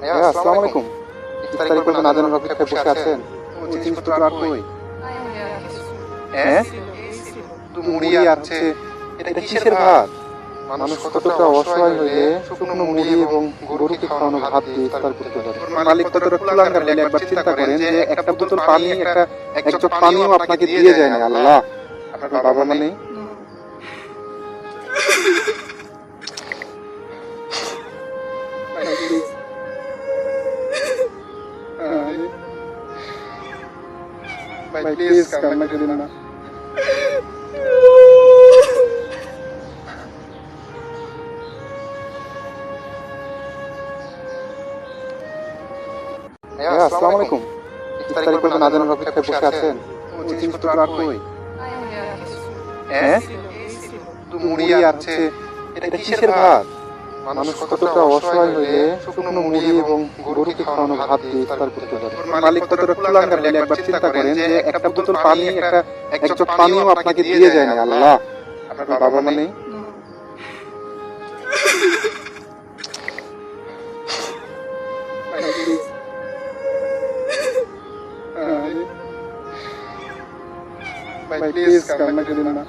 ভাইয়া আসসালামু আলাইকুম। ইফতারি করবেন আজানের অপেক্ষায় বসে আছেন? জিনিসপত্র আর কই? হ্যাঁ, মুড়ি আছে। এটা কিসের ভাত? মানুষ কতটা অসহায় হইলে শুকনো মুড়ি এবং গরুকে খাওয়ানো ভাত দিয়ে ইফতার করতে পারে। মালিক কতটা কুলাঙ্গার হইলে একবার চিন্তা করেন যে একটা বোতল পানি, এক চোখ পানিও আপনাকে দিয়ে যায় না। আল্লাহ, আপনার বাবা মা নেই? ভাই প্লিজ কান্না করেন না। ভাইয়া আসসালামু আলাইকুম। ইফতারি করবেন আজানের অপেক্ষায় বসে আছেন? জিনিসপত্র আর কই? হ্যাঁ, মুড়ি আছে। এটা কিসের ভাত? মানুষ কতটা অসহায় হইলে শুকনো মুড়ি এবং গরুকে খাওয়ানো ভাত দিয়ে ইফতার করতে পারে। মালিক কতটা কুলাঙ্গার হইলে একবার চিন্তা করেন যে একটা বোতল পানি, এক চোখ পানিও আপনাকে দিয়ে যায় না। আল্লাহ, আপনার বাবা মা নেই? ভাই প্লিজ কান্না করেন না।